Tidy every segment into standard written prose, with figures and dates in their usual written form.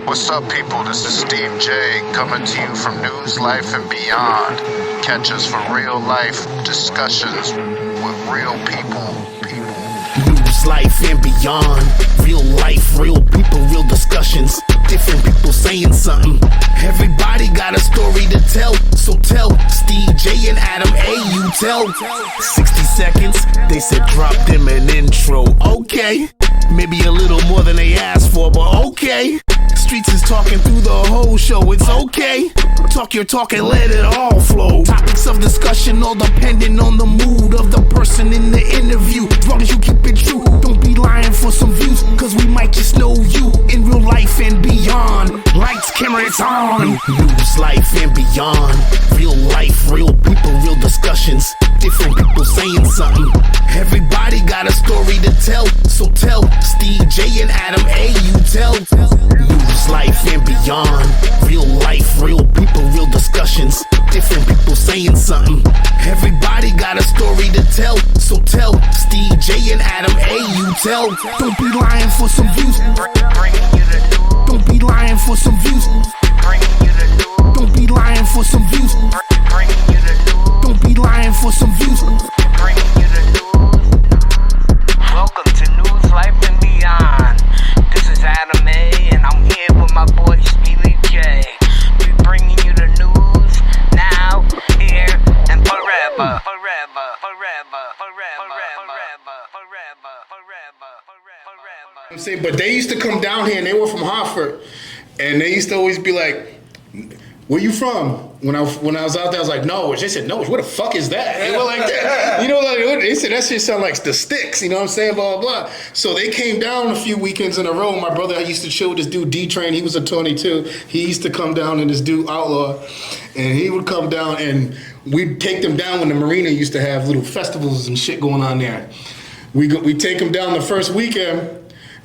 What's up, people? This is Steve J, coming to you from News, Life, and Beyond. Catch us for real life discussions with real people. News, life, and beyond. Real life, real people, real discussions. Different people saying something. Everybody got a story to tell. So tell Steve J and Adam A, you tell. 60 seconds, they said drop them an intro. Okay, maybe a little more than they asked for, but okay. Streets is talking through the whole show, it's okay. Talk your talk and let it all flow. Topics of discussion all depending on the mood of the person in the interview. As long as you keep it true, don't be lying for some views, cause we might just know you in real life and beyond. Lights, camera, it's on. News, life, and beyond. Real life, real people, real discussions. Different people saying something. Everybody got a story to tell. So tell Steve J and Adam A, you tell. News, life, and beyond. Real life, real people, real discussions. Different people saying something. Everybody got a story to tell. So tell Steve J and Adam A, you tell. Don't be lying for some views. Don't be lying for some views. Don't be lying for some views. Don't be lying for some views. Welcome to News, Life, and Beyond. This is Adam A, and I'm here with my boy Stevie J. We bringing you the news now, here, and forever. I'm saying, but they used to come down here, and they were from Hartford, and they used to always be like, "Where you from?" When I was out there, I was like, "Norwich." They said, "Norwich, what the fuck is that?" They were like that. You know, like they said that shit sound like the Sticks. You know what I'm saying? Blah blah blah. So they came down a few weekends in a row. My brother used to chill with this dude D-Train. He was a 22. He used to come down, and this dude Outlaw, and he would come down, and we'd take them down when the marina used to have little festivals and shit going on there. We take them down the first weekend,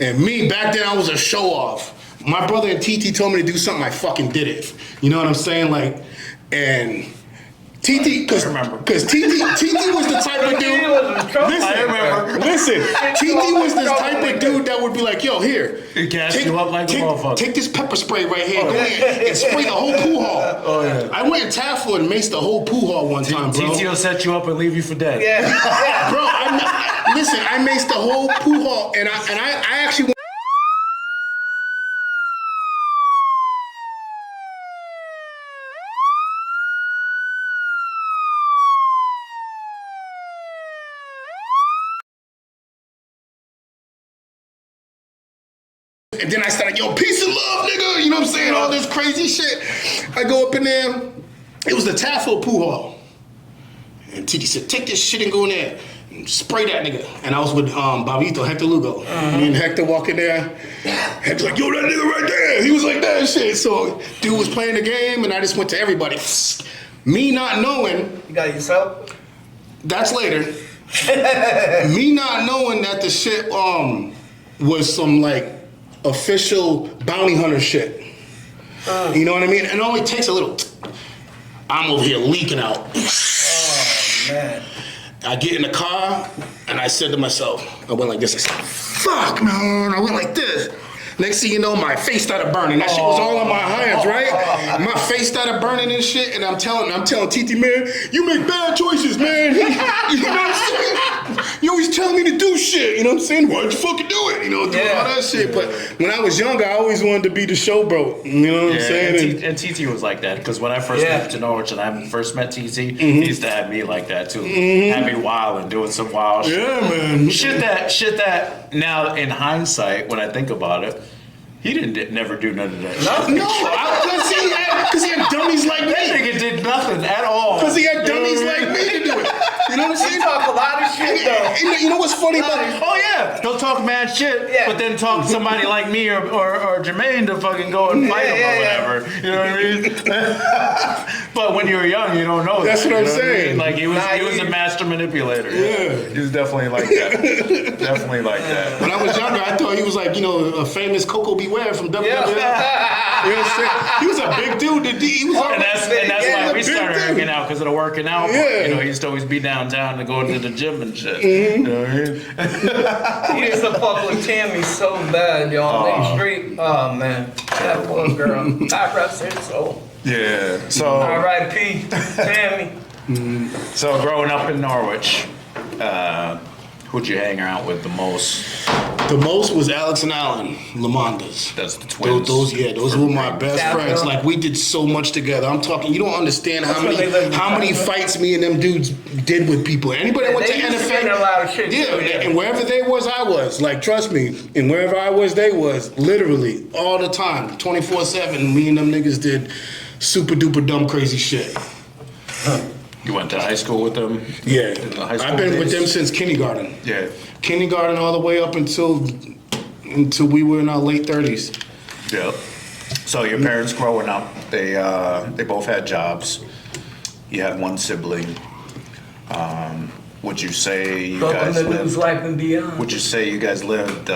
and me back then I was a show off. My brother and TT told me to do something, I fucking did it. You know what I'm saying? Like, and TT, because TT was the type of dude. Listen, TT was this type of dude that would be like, "Yo, here, He gassed you up like a motherfucker. Take this pepper spray right here, go in and spray the whole pool hall." Oh yeah. I went in Taffel and maced the whole pool hall one time, bro. TT will set you up and leave you for dead. Bro, listen, I maced the whole pool hall, and I actually. And then I started, "Yo, peace and love, nigga." You know what I'm saying? All this crazy shit. I go up in there. It was the Taffel pool hall. And TT said, "Take this shit and go in there and spray that nigga." And I was with Bobito, Hector Lugo. Me and Hector walk in there. Hector's like, "Yo, that nigga right there." He was like that and shit. So dude was playing the game, and I just went to everybody. Me not knowing. You got yourself? That's later. Me not knowing that the shit was some like official bounty hunter shit. You know what I mean? And it only takes a little. I'm over here leaking out. Oh, man. I get in the car and I said to myself, I went like this. I said, "Fuck, man." I went like this. Next thing you know, my face started burning. That shit was all on my hands, right? My face started burning and shit. And I'm telling TT, "Man, you make bad choices, man." You know what I'm saying? You always tell me to do shit. You know what I'm saying? Why'd you fucking do it? You know, do all that shit. But when I was younger, I always wanted to be the show bro. You know what I'm saying? And TT was like that, because when I first moved to Norwich and I first met TT, he used to have me like that too. Have me wild and doing some wild shit. Yeah, man. Shit that now in hindsight, when I think about it, he never do none of that shit. No, because he had dummies like me. That nigga did nothing at all. Because he had dummies like me to do it. You know what I'm saying? You talk a lot of shit, though. You know what's funny about it? Oh yeah, he'll talk mad shit, but then talk to somebody like me or Jermaine to fucking go and fight him or whatever. You know what I mean? But when you're young, you don't know. That's that, what I'm you know saying. What I mean? Like he was a master manipulator. Yeah, he was definitely like that. Definitely like that. When I was younger, I thought he was like, a famous Coco Beware from WWE. You know what I'm saying? He was a big dude. He was and that's why we started hanging out, because of the working out. Yeah. You know, he used to always be downtown to go to the gym and shit. You know what I mean? He used to fuck with Tammy so bad, yo, on Main Street. Oh, man. That poor girl. God rest her soul. Yeah. So R.I.P. Tammy. So growing up in Norwich, who'd you hang out with the most? The most was Alex and Alan Lamondas. That's the twins. Those were my best friends. Like, we did so much together. I'm talking, you don't understand how many fights me and them dudes did with people. Anybody that went to NFL, a lot of shit. yeah, and wherever they was, I was. Like, trust me, and wherever I was, they was. Literally, all the time, 24/7. Me and them niggas did super duper dumb crazy shit. You went to high school with them? Yeah, In the high school I've been days? with them since kindergarten. Yeah. Kindergarten all the way up until we were in our late 30s. Yep. So your parents growing up, they both had jobs. You had one sibling. Would you say you guys Welcome to News Life and Beyond. Would you say you guys lived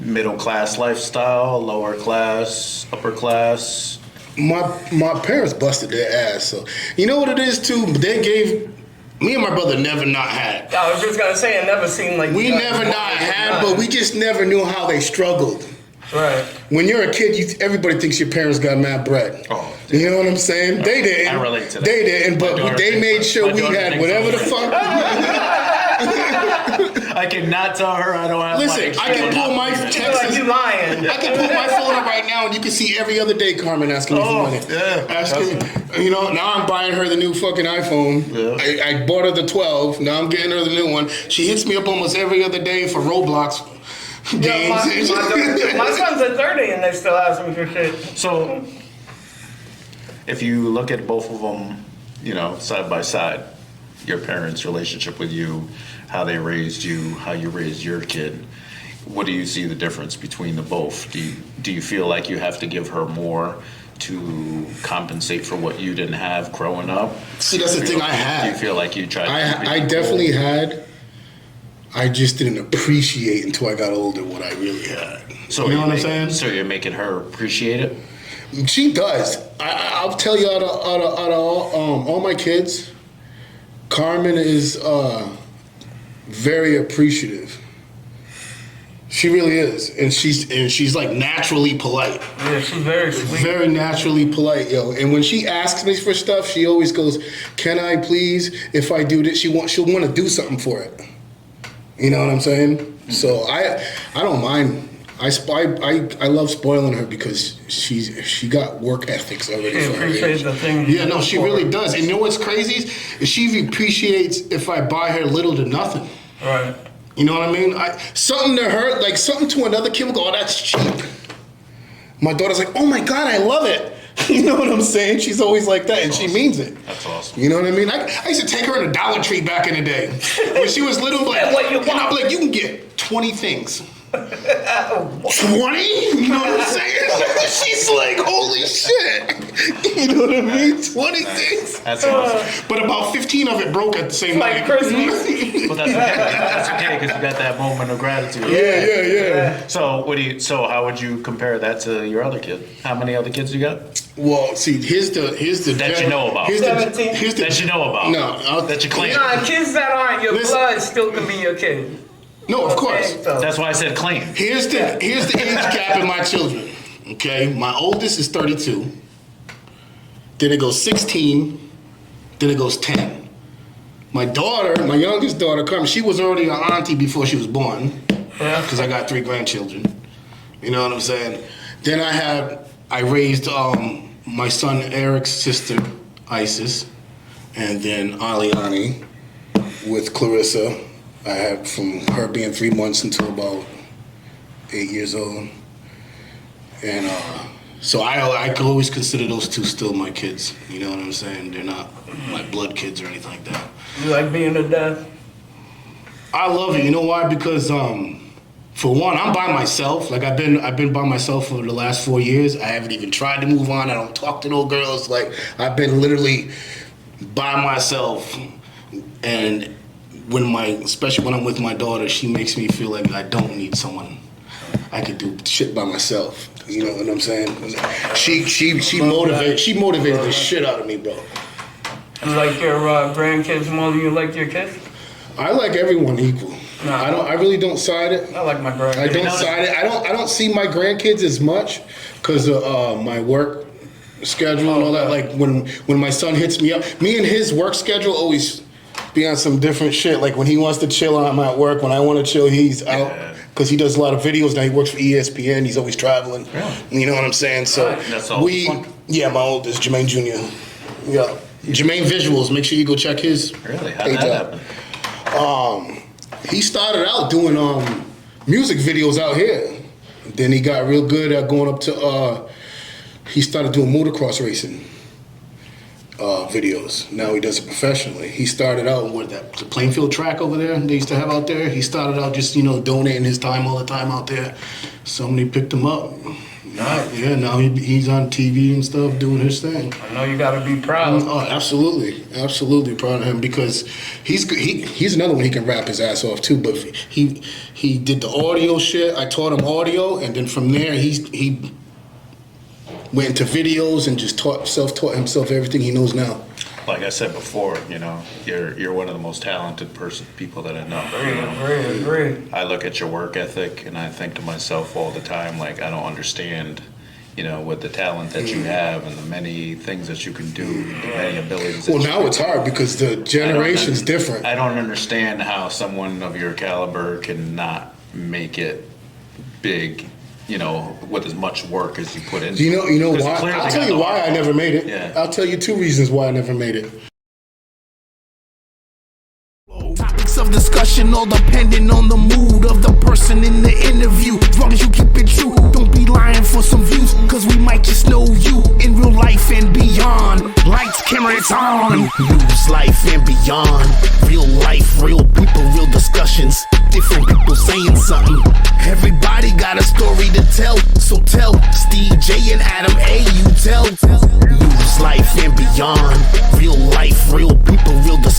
middle class lifestyle, lower class, upper class? My parents busted their ass. So you know what it is too. They gave me and my brother never not had. I was just gonna say, it never seemed like We never not had, but we just never knew how they struggled. Right. When you're a kid, everybody thinks your parents got mad bread. Oh, you know what I'm saying? They didn't. I relate to that. They didn't, but they made sure we had whatever the fuck. I cannot tell her I don't have Listen, money. I can pull my I feel like texts. you lying. I can pull my phone up right now and you can see every other day Carmen asking me for money. Yeah. Asking, you know, now I'm buying her the new fucking iPhone. Yeah. I bought her the 12. Now I'm getting her the new one. She hits me up almost every other day for Roblox games. My sons are 30 and they still ask me for shit. So, if you look at both of them, you know, side by side, your parents' relationship with you, how they raised you, how you raised your kid, what do you see the difference between the both? Do you feel like you have to give her more to compensate for what you didn't have growing up? See, that's the thing I had. Do you feel like you tried to I definitely had. I just didn't appreciate until I got older what I really had. So you know what I'm saying? So you're making her appreciate it? She does. I'll tell you, out of all my kids, Carmen is very appreciative. She really is, and she's like naturally polite. Yeah, she's very sweet. Very naturally polite, yo. And when she asks me for stuff, she always goes, "Can I please? If I do this, she'll want to do something for it." You know what I'm saying? So I don't mind. I love spoiling her because she got work ethics already. She appreciates the things. Yeah, no, she really does. And you know what's crazy? Is she appreciates if I buy her little to nothing. Right. You know what I mean? Something to her, like something to another kid will go, "Oh, that's cheap." My daughter's like, "Oh my God, I love it." You know what I'm saying? She's always like that, and she means it. That's awesome. You know what I mean? I used to take her in a Dollar Tree back in the day. When she was little, like, What you and I'd be want? like, "You can get 20 things." 20? You know what I'm saying? She's like, "Holy shit." You know what I mean? 20 things. That's awesome. But about 15 of it broke at the same Like time. Christmas. Well, that's okay. That's okay because you got that moment of gratitude. Yeah. So how would you compare that to your other kid? How many other kids you got? Well, see, here's the That you know about. Here's 17. That you know about. No, That you claim. Nah, kids that aren't your Listen. blood still can be your kid. no, of course. Okay, so. That's why I said claim. Here's the age gap in my children. Okay, my oldest is 32. Then it goes 16. Then it goes 10. My daughter, my youngest daughter, Carmen, she was already an auntie before she was born. Yeah. Because I got 3 grandchildren. You know what I'm saying? Then I raised my son Eric's sister, Isis, and then Aliani with Clarissa. I had from her being 3 months until about 8 years old. And so I could always consider those 2 still my kids. You know what I'm saying? They're not my blood kids or anything like that. You like being a dad? I love it. You know why? Because for one, I'm by myself. Like I've been by myself for the last 4 years. I haven't even tried to move on. I don't talk to no girls. Like I've been literally by myself. And especially when I'm with my daughter, she makes me feel like I don't need someone. I could do shit by myself. You know what I'm saying? She motivated the shit out of me, bro. You like your grandkids more than you like your kids? I like everyone equal. I really don't side it. I like my grandkids. I don't side it. I don't see my grandkids as much because of my work schedule and all that. Like when my son hits me up, me and his work schedule always be on some different shit. Like when he wants to chill, I'm at work. When I want to chill, he's out because he does a lot of videos now. He works for ESPN. He's always traveling. Really? You know what I'm saying? So That's all fun. yeah, my oldest Jermaine Jr. Yeah, Jermaine Visuals. Make sure you go check his. Really? How did that happen? He started out doing music videos out here. Then he got real good at going up to. He started doing motocross racing videos. Now he does it professionally. He started out with the Plainfield track over there they used to have out there. He started out just donating his time all the time out there. Somebody picked him up. Yeah, now he's on TV and stuff doing his thing. I know you gotta be proud. Oh, absolutely proud of him because he's another one he can rap his ass off too. But he did the audio shit. I taught him audio, and then from there he went into videos and just taught himself everything he knows now. Like I said before, you're one of the most talented people that I know. Agree. I look at your work ethic and I think to myself all the time, like I don't understand, with the talent that you have and the many things that you can do, the many abilities. Well, now it's hard because the generation's different. I don't understand how someone of your caliber can not make it big. With as much work as you put into it. You know why? I'll tell you why I never made it. Yeah. I'll tell you 2 reasons why I never made it. Topics of discussion all depending on the mood of the person in the interview. As long as you keep it true, don't be lying for some views, cause we might just know you in real life and beyond. Lights, camera, it's on. News, life, and beyond. Real life, real people, real discussions. Different people saying something. Everybody got a story to tell, so tell Steve J and Adam A. You tell. News, life, and beyond. Real life, real people, real discussions.